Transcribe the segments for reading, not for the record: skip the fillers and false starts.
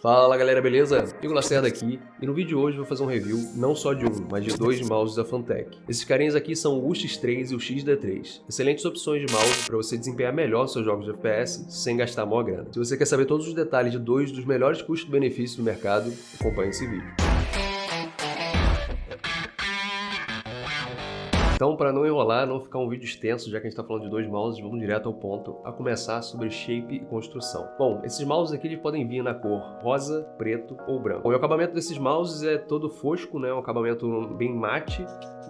Fala galera, beleza? Igor Lacerda aqui, e no vídeo de hoje eu vou fazer um review não só de um, mas de dois mouses da Fantech. Esses carinhas aqui são o X3 e o XD3. Excelentes opções de mouse para você desempenhar melhor seus jogos de FPS sem gastar maior grana. Se você quer saber todos os detalhes de dois dos melhores custo-benefício do mercado, acompanhe esse vídeo. Então, para não enrolar, não ficar um vídeo extenso, já que a gente está falando de dois mouses, vamos direto ao ponto, a começar sobre shape e construção. Bom, esses mouses aqui eles podem vir na cor rosa, preto ou branco. Bom, o acabamento desses mouses é todo fosco, né? Um acabamento bem mate,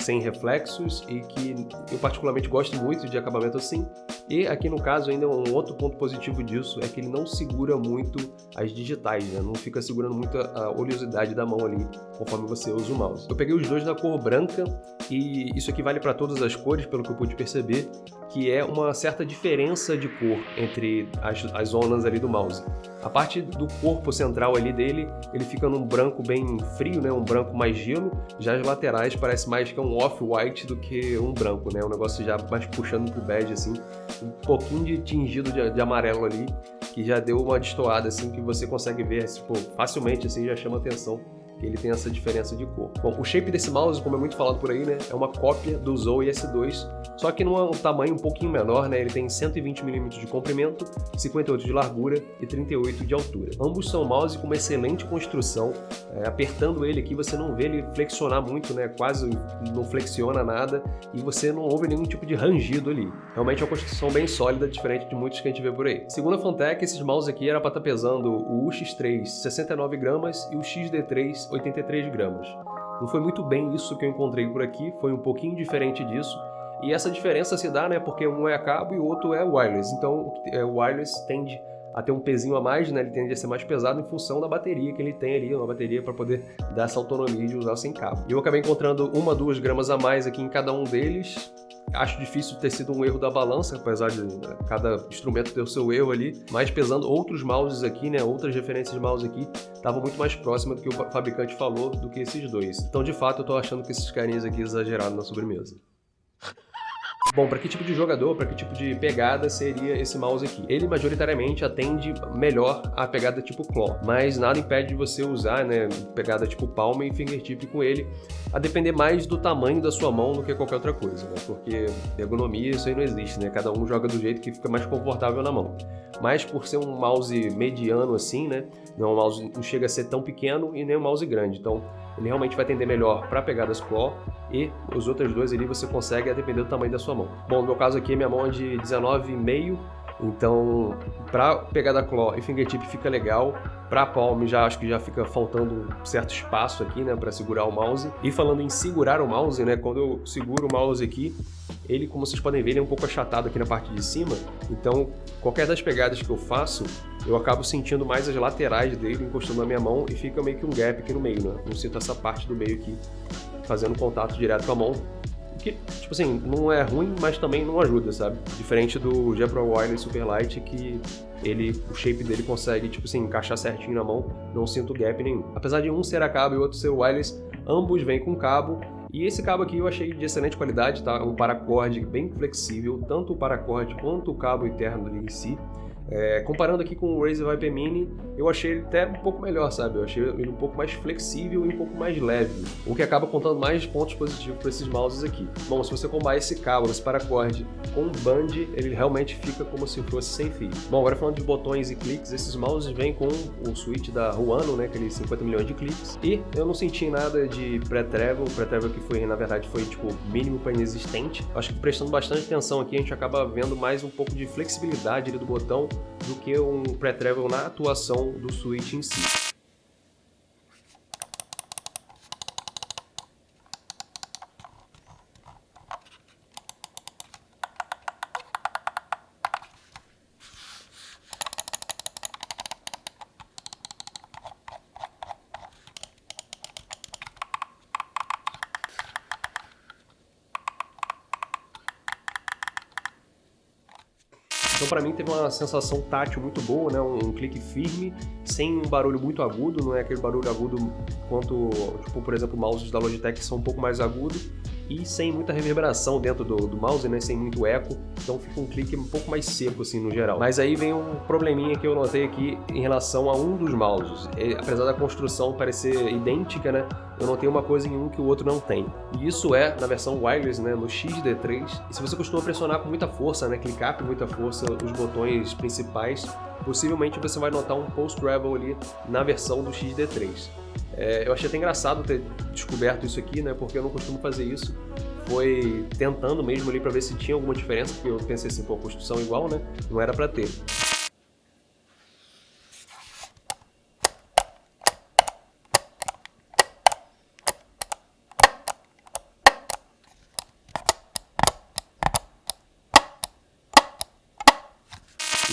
sem reflexos e que eu particularmente gosto muito de acabamento assim. E aqui no caso ainda um outro ponto positivo disso é que ele não segura muito as digitais, né? Não fica segurando muito a oleosidade da mão ali conforme você usa o mouse. Eu peguei os dois na cor branca e isso aqui vale para todas as cores, pelo que eu pude perceber, que é uma certa diferença de cor entre as zonas ali do mouse. A parte do corpo central ali dele, ele fica num branco bem frio, né? Um branco mais gelo. Já as laterais parece mais que um off-white do que um branco, né? Um negócio já mais puxando pro bege, assim. Um pouquinho de tingido de amarelo ali, que já deu uma destoada, assim, que você consegue ver, tipo, facilmente, assim, já chama atenção. Ele tem essa diferença de cor. Bom, o shape desse mouse, como é muito falado por aí, né, é uma cópia do Zowie S2, só que num tamanho um pouquinho menor, né, ele tem 120mm de comprimento, 58 de largura e 38 de altura. Ambos são mouse com uma excelente construção, apertando ele aqui você não vê ele flexionar muito, né, quase não flexiona nada e você não ouve nenhum tipo de rangido ali. Realmente é uma construção bem sólida, diferente de muitos que a gente vê por aí. Segundo a Fantech, esses mouse aqui era para estar pesando o X3 69 gramas e o XD3 83 gramas. Não foi muito bem isso que eu encontrei por aqui, foi um pouquinho diferente disso. E essa diferença se dá, né, porque um é a cabo e o outro é wireless. Então o wireless tende a ter um pezinho a mais, né, ele tende a ser mais pesado em função da bateria que ele tem ali, uma bateria para poder dar essa autonomia de usar sem cabo. E eu acabei encontrando 1 a 2 gramas a mais aqui em cada um deles. Acho difícil ter sido um erro da balança, apesar de cada instrumento ter o seu erro ali, mas pesando outros mouses aqui, né, outras referências de mouse aqui, estavam muito mais próximas do que o fabricante falou do que esses dois. Então, de fato, eu tô achando que esses carinhas aqui exageraram na sobremesa. Bom, para que tipo de jogador, para que tipo de pegada seria esse mouse aqui? Ele majoritariamente atende melhor a pegada tipo claw, mas nada impede de você usar, né, pegada tipo palma e fingertip com ele, a depender mais do tamanho da sua mão do que qualquer outra coisa, né? Porque ergonomia isso aí não existe, né? Cada um joga do jeito que fica mais confortável na mão. Mas por ser um mouse mediano assim, né, não chega a ser tão pequeno e nem um mouse grande, então ele realmente vai atender melhor para pegadas claw e os outros dois ali você consegue a depender do tamanho da sua mão. Bom, no meu caso aqui minha mão é de 19,5, então para pegada claw e fingertip fica legal. Para palm já acho que já fica faltando um certo espaço aqui, né, para segurar o mouse. E falando em segurar o mouse, né, quando eu seguro o mouse aqui, ele, como vocês podem ver, ele é um pouco achatado aqui na parte de cima, então qualquer das pegadas que eu faço, eu acabo sentindo mais as laterais dele encostando na minha mão e fica meio que um gap aqui no meio, né? Não sinto essa parte do meio aqui fazendo contato direto com a mão, que, tipo assim, não é ruim, mas também não ajuda, sabe? Diferente do G-Pro Wireless Superlight, que o shape dele consegue, tipo assim, encaixar certinho na mão, não sinto gap nenhum. Apesar de um ser a cabo e o outro ser wireless, ambos vêm com cabo. E esse cabo aqui eu achei de excelente qualidade, tá? Um paracorde bem flexível, tanto o paracorde quanto o cabo interno ali em si. Comparando aqui com o Razer Viper Mini, eu achei ele até um pouco melhor, sabe? Eu achei ele um pouco mais flexível e um pouco mais leve, o que acaba contando mais pontos positivos para esses mouses aqui. Bom, se você combinar esse cabo, esse paracorde com o band, ele realmente fica como se fosse sem fio. Bom, agora falando de botões e cliques, esses mouses vêm com o switch da Ruano, né? Aqueles 50 milhões de cliques. E eu não senti nada de pré-travel, que foi, na verdade, foi tipo mínimo para inexistente. Acho que prestando bastante atenção aqui, a gente acaba vendo mais um pouco de flexibilidade ali do botão do que um pré-travel na atuação do switch em si. Então, para mim, teve uma sensação tátil muito boa, né? Um clique firme, sem um barulho muito agudo, não é aquele barulho agudo quanto, tipo, por exemplo, mouses da Logitech que são um pouco mais agudos. e sem muita reverberação dentro do mouse, né, sem muito eco, então fica um clique um pouco mais seco assim no geral. Mas aí vem um probleminha que eu notei aqui em relação a um dos mouses. Apesar da construção parecer idêntica, né, eu notei uma coisa em um que o outro não tem. E isso é na versão wireless, né, no XD3. E se você costuma pressionar com muita força, né, clicar com muita força os botões principais, possivelmente você vai notar um pulse travel ali na versão do XD3. Eu achei até engraçado ter descoberto isso aqui, né, porque eu não costumo fazer isso. Foi tentando mesmo ali para ver se tinha alguma diferença, porque eu pensei assim, pô, construção igual, né, não era para ter.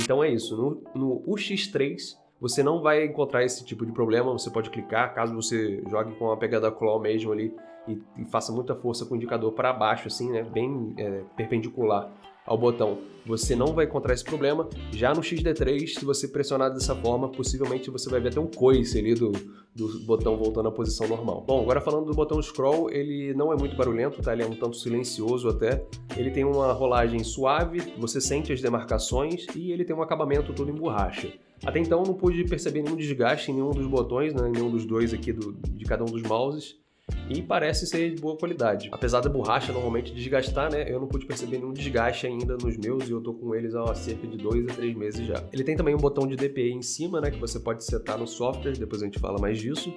Então é isso, no UX3 você não vai encontrar esse tipo de problema, você pode clicar, caso você jogue com a pegada claw mesmo ali e faça muita força com o indicador para baixo, assim, né, bem perpendicular ao botão, você não vai encontrar esse problema. Já no XD3, se você pressionar dessa forma, possivelmente você vai ver até um coice ali do botão voltando à posição normal. Bom, agora falando do botão scroll, ele não é muito barulhento, tá? Ele é um tanto silencioso até. Ele tem uma rolagem suave, você sente as demarcações e ele tem um acabamento todo em borracha. Até então não pude perceber nenhum desgaste em nenhum dos botões, né? Em nenhum dos dois aqui de cada um dos mouses. E parece ser de boa qualidade. Apesar da borracha normalmente desgastar, né, eu não pude perceber nenhum desgaste ainda nos meus e eu tô com eles há cerca de 2 a 3 meses já. Ele tem também um botão de DPI em cima, né, que você pode setar no software, depois a gente fala mais disso,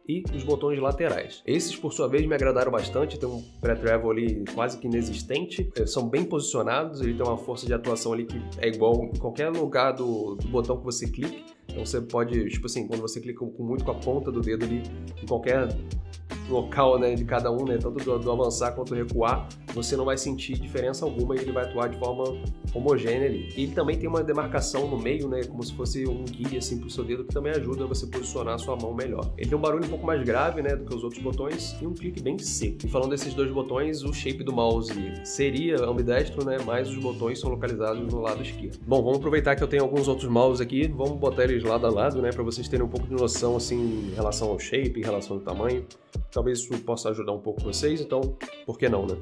e os botões laterais. Esses, por sua vez, me agradaram bastante, tem um pré-travel ali quase que inexistente, são bem posicionados, ele tem uma força de atuação ali que é igual em qualquer lugar do botão que você clique, então você pode, tipo assim, quando você clica muito com a ponta do dedo ali, em qualquer local, né, de cada um, né, tanto do avançar quanto do recuar, você não vai sentir diferença alguma e ele vai atuar de forma homogênea ali. E ele também tem uma demarcação no meio, né, como se fosse um guia assim pro seu dedo, que também ajuda você a posicionar a sua mão melhor. Ele tem um barulho um pouco mais grave, né, do que os outros botões e um clique bem seco. E falando desses dois botões, o shape do mouse seria ambidestro, né, mas os botões são localizados no lado esquerdo. Bom, vamos aproveitar que eu tenho alguns outros mouses aqui, vamos botar eles lado a lado, né, para vocês terem um pouco de noção assim em relação ao shape, em relação ao tamanho. Talvez isso possa ajudar um pouco vocês, então por que não, né?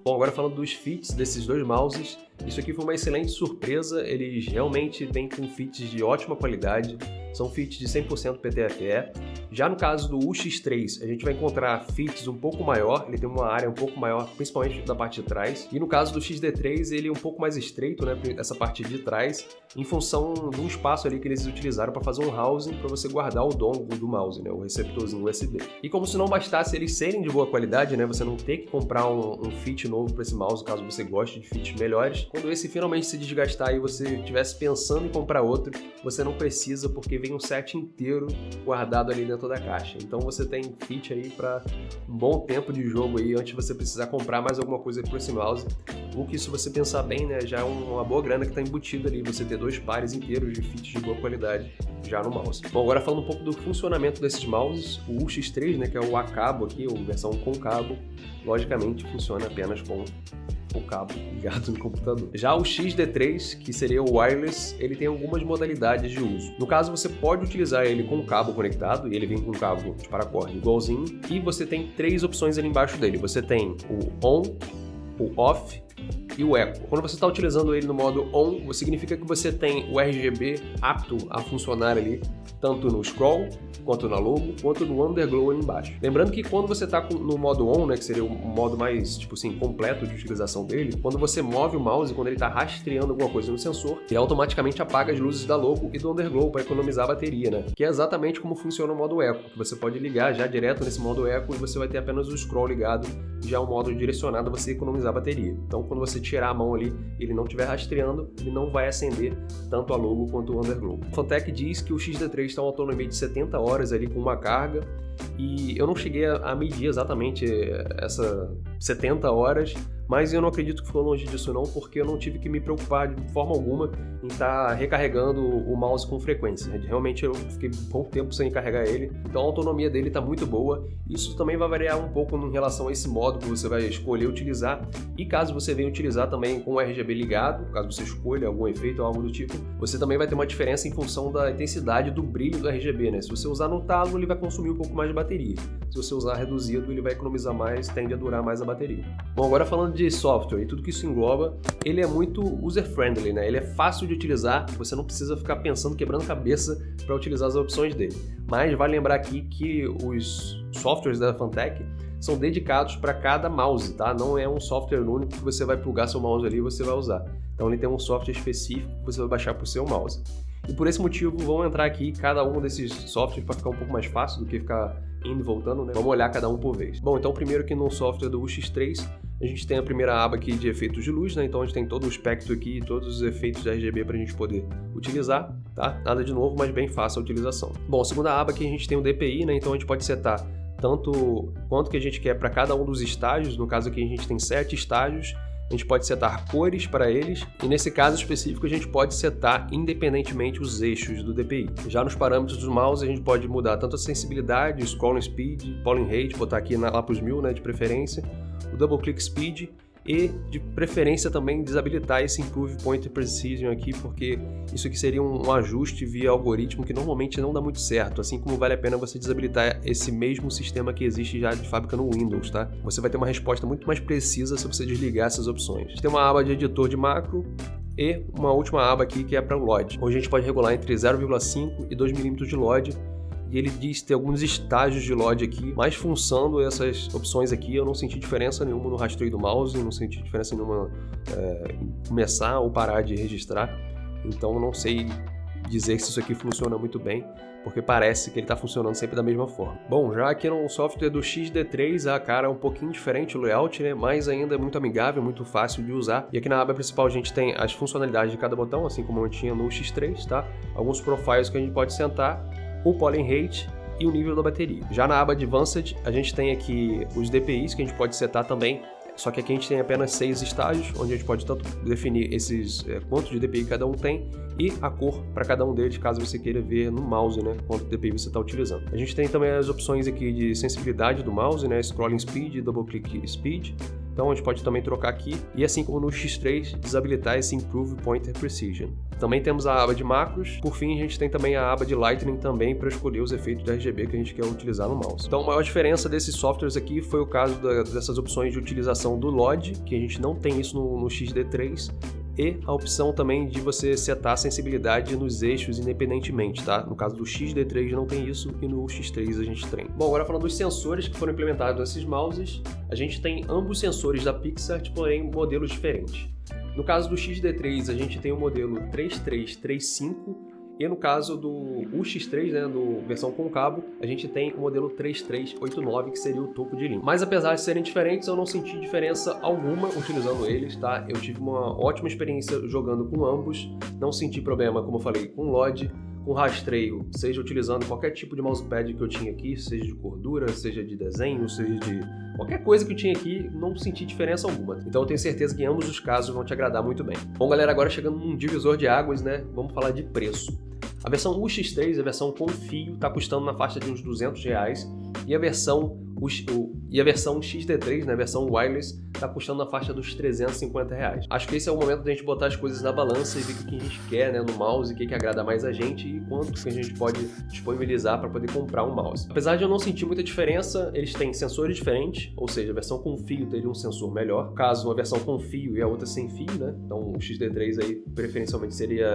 Bom, agora falando dos fits desses dois mouses, isso aqui foi uma excelente surpresa, eles realmente vêm com fits de ótima qualidade, são fits de 100% PTFE. Já no caso do UX3, a gente vai encontrar fits um pouco maior, ele tem uma área um pouco maior, principalmente da parte de trás. E no caso do XD3, ele é um pouco mais estreito, né, essa parte de trás, em função do espaço ali que eles utilizaram para fazer um housing para você guardar o dongle do mouse, né, o receptorzinho USB. E como se não bastasse eles serem de boa qualidade, né, você não ter que comprar um fit novo para esse mouse, caso você goste de fits melhores. Quando esse finalmente se desgastar e você estivesse pensando em comprar outro, você não precisa, porque vem um set inteiro guardado ali dentro da caixa. Então você tem fit aí para um bom tempo de jogo aí, antes de você precisar comprar mais alguma coisa para esse mouse. O que, se você pensar bem, né, já é uma boa grana que está embutida ali, você ter 2 pares inteiros de fits de boa qualidade já no mouse. Bom, agora falando um pouco do funcionamento desses mouses, o UX3, né, que é o a cabo aqui, a versão com cabo, logicamente funciona apenas com o cabo ligado no computador. Já o XD3, que seria o wireless, ele tem algumas modalidades de uso. No caso, você pode utilizar ele com o cabo conectado, e ele vem com um cabo de paracorda igualzinho, e você tem 3 opções ali embaixo dele. Você tem o on, o off e o eco. Quando você está utilizando ele no modo on, significa que você tem o RGB apto a funcionar ali, tanto no scroll, quanto na logo, quanto no underglow ali embaixo. Lembrando que quando você está no modo on, né, que seria o modo mais, tipo assim, completo de utilização dele, quando você move o mouse, quando ele está rastreando alguma coisa no sensor, ele automaticamente apaga as luzes da logo e do underglow para economizar a bateria, né? Que é exatamente como funciona o modo eco, que você pode ligar já direto nesse modo eco e você vai ter apenas o scroll ligado, já o modo direcionado a você economizar a bateria. Então, quando você tirar a mão ali, ele não estiver rastreando, ele não vai acender tanto a logo quanto o underglow. A Fantech diz que o XD3 está uma autonomia de 70 horas ali com uma carga, e eu não cheguei a medir exatamente essa 70 horas, mas eu não acredito que ficou longe disso não, porque eu não tive que me preocupar de forma alguma em estar recarregando o mouse com frequência. Realmente eu fiquei pouco tempo sem carregar ele, então a autonomia dele está muito boa. Isso também vai variar um pouco em relação a esse modo que você vai escolher utilizar, e caso você venha utilizar também com o RGB ligado, caso você escolha algum efeito ou algo do tipo, você também vai ter uma diferença em função da intensidade do brilho do RGB, né? Se você usar no talo, ele vai consumir um pouco mais de bateria. Se você usar reduzido, ele vai economizar mais, tende a durar mais a bateria. Bom, agora falando de software e tudo que isso engloba, ele é muito user-friendly, né? Ele é fácil de utilizar, você não precisa ficar pensando, quebrando cabeça para utilizar as opções dele. Mas vale lembrar aqui que os softwares da Fantech são dedicados para cada mouse, tá? Não é um software único que você vai plugar seu mouse ali e você vai usar. Então ele tem um software específico que você vai baixar para o seu mouse. E por esse motivo, vamos entrar aqui cada um desses softwares para ficar um pouco mais fácil do que ficar indo e voltando, né? Vamos olhar cada um por vez. Bom, então primeiro aqui no software do UX3, a gente tem a primeira aba aqui de efeitos de luz, né? Então a gente tem todo o espectro aqui, todos os efeitos de RGB para a gente poder utilizar, tá? Nada de novo, mas bem fácil a utilização. Bom, a segunda aba aqui a gente tem o DPI, né? Então a gente pode setar tanto quanto que a gente quer para cada um dos estágios. No caso aqui a gente tem 7 estágios. A gente pode setar cores para eles, e nesse caso específico a gente pode setar independentemente os eixos do DPI. Já nos parâmetros do mouse a gente pode mudar tanto a sensibilidade, o scrolling speed, polling rate, botar aqui lá para os 1000, né, de preferência, o double click speed, e de preferência também desabilitar esse Improve Pointer Precision aqui, porque isso aqui seria um ajuste via algoritmo que normalmente não dá muito certo, assim como vale a pena você desabilitar esse mesmo sistema que existe já de fábrica no Windows, tá? Você vai ter uma resposta muito mais precisa se você desligar essas opções. Tem uma aba de editor de macro e uma última aba aqui que é para o LOD. Hoje a gente pode regular entre 0,5 e 2 mm de LOD, e ele diz que tem alguns estágios de LOD aqui, mas funcionando essas opções aqui, eu não senti diferença nenhuma no rastreio do mouse, não senti diferença nenhuma em começar ou parar de registrar, então eu não sei dizer se isso aqui funciona muito bem, porque parece que ele está funcionando sempre da mesma forma. Bom, já aqui no software do XD3, a cara é um pouquinho diferente o layout, né? Mas ainda é muito amigável, muito fácil de usar. E aqui na aba principal a gente tem as funcionalidades de cada botão, assim como eu tinha no X3, tá? Alguns profiles que a gente pode sentar, o polling rate e o nível da bateria. Já na aba Advanced, a gente tem aqui os DPIs que a gente pode setar também, só que aqui a gente tem apenas 6 estágios, onde a gente pode tanto definir esses quanto de DPI cada um tem e a cor para cada um deles, caso você queira ver no mouse, né, quanto DPI você está utilizando. A gente tem também as opções aqui de sensibilidade do mouse, né, scrolling speed, double click speed. Então a gente pode também trocar aqui, e assim como no X3, desabilitar esse Improve Pointer Precision. Também temos a aba de macros, por fim a gente tem também a aba de Lightning também para escolher os efeitos de RGB que a gente quer utilizar no mouse. Então a maior diferença desses softwares aqui foi o caso dessas opções de utilização do LOD, que a gente não tem isso no XD3, e a opção também de você setar a sensibilidade nos eixos independentemente, tá? No caso do XD3 não tem isso e no X3 a gente tem. Bom, agora falando dos sensores que foram implementados nesses mouses, a gente tem ambos sensores da Pixart, porém modelos diferentes. No caso do XD3 a gente tem o modelo 3335 e no caso do UX3, né, do versão com cabo, a gente tem o modelo 3389, que seria o topo de linha. Mas apesar de serem diferentes, eu não senti diferença alguma utilizando eles, tá? Eu tive uma ótima experiência jogando com ambos, não senti problema, como eu falei, com LOD, com rastreio, seja utilizando qualquer tipo de mousepad que eu tinha aqui, seja de cordura, seja de desenho, seja de qualquer coisa que eu tinha aqui, não senti diferença alguma. Então eu tenho certeza que em ambos os casos vão te agradar muito bem. Bom, galera, agora chegando num divisor de águas, né? Vamos falar de preço. A versão UX3, a versão com fio, está custando na faixa de uns R$200, e a versão XD3, né, a versão wireless, está custando na faixa dos R$350. Acho que esse é o momento da gente botar as coisas na balança e ver o que a gente quer, né, no mouse, o que agrada mais a gente e quanto que a gente pode disponibilizar para poder comprar um mouse. Apesar de eu não sentir muita diferença, eles têm sensores diferentes, ou seja, a versão com fio teria um sensor melhor, caso uma versão com fio e a outra sem fio, né? Então o XD3 aí preferencialmente seria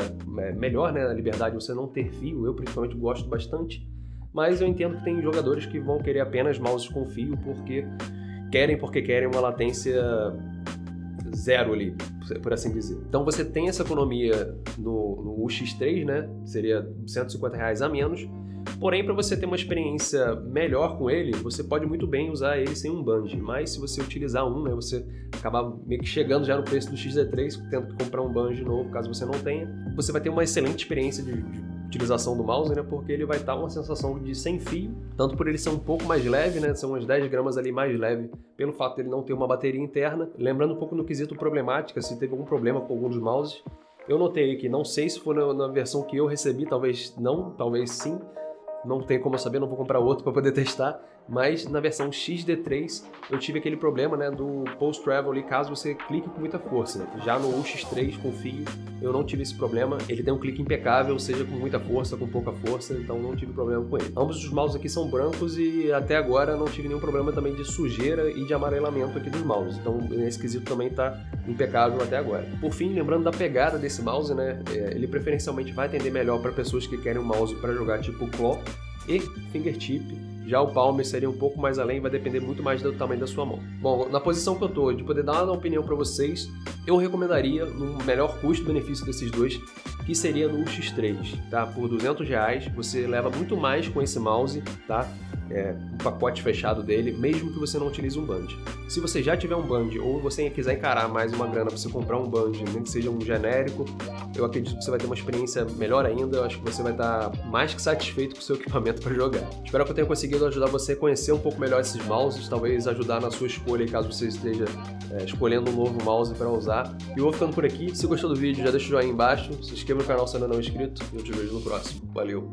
melhor, né, a liberdade de você não ter fio, eu principalmente gosto bastante. Mas eu entendo que tem jogadores que vão querer apenas mouses com fio porque querem uma latência zero ali, por assim dizer. Então você tem essa economia no UX3, né? Seria R$150 a menos. Porém, para você ter uma experiência melhor com ele, você pode muito bem usar ele sem um bungee. Mas se você utilizar um, né, você acabar meio que chegando já no preço do XD3, tendo que comprar um bungee novo, caso você não tenha, você vai ter uma excelente experiência de utilização do mouse, né? Porque ele vai estar uma sensação de sem fio, tanto por ele ser um pouco mais leve, né? São umas 10 gramas ali mais leve, pelo fato dele não ter uma bateria interna. Lembrando um pouco no quesito problemática, se teve algum problema com algum dos mouses. Eu notei aqui, não sei se for na versão que eu recebi, talvez não, talvez sim. Não tem como eu saber, não vou comprar outro para poder testar, mas na versão XD3 eu tive aquele problema, né, do post travel ali, caso você clique com muita força, né? Já no UX3 com fio eu não tive esse problema, ele tem um clique impecável, seja com muita força, com pouca força, então não tive problema com ele. Ambos os mouses aqui são brancos e até agora não tive nenhum problema também de sujeira e de amarelamento aqui dos mouses, então nesse quesito também está impecável até agora. Por fim, lembrando da pegada desse mouse, né, ele preferencialmente vai atender melhor para pessoas que querem um mouse para jogar tipo claw e fingertip. Já o palm seria um pouco mais além, vai depender muito mais do tamanho da sua mão. Bom, na posição que eu tô, de poder dar uma opinião para vocês, eu recomendaria no melhor custo-benefício desses dois, que seria no X3, tá? Por R$200 você leva muito mais com esse mouse, tá? Um pacote fechado dele, mesmo que você não utilize um band. Se você já tiver um band ou você quiser encarar mais uma grana para você comprar um band, nem que seja um genérico, eu acredito que você vai ter uma experiência melhor ainda. Eu acho que você vai estar mais que satisfeito com o seu equipamento para jogar. Espero que eu tenha conseguido ajudar você a conhecer um pouco melhor esses mouses, talvez ajudar na sua escolha caso você esteja escolhendo um novo mouse para usar. E eu vou ficando por aqui. Se gostou do vídeo, já deixa o joinha aí embaixo, se inscreva no canal se ainda não é inscrito e eu te vejo no próximo. Valeu!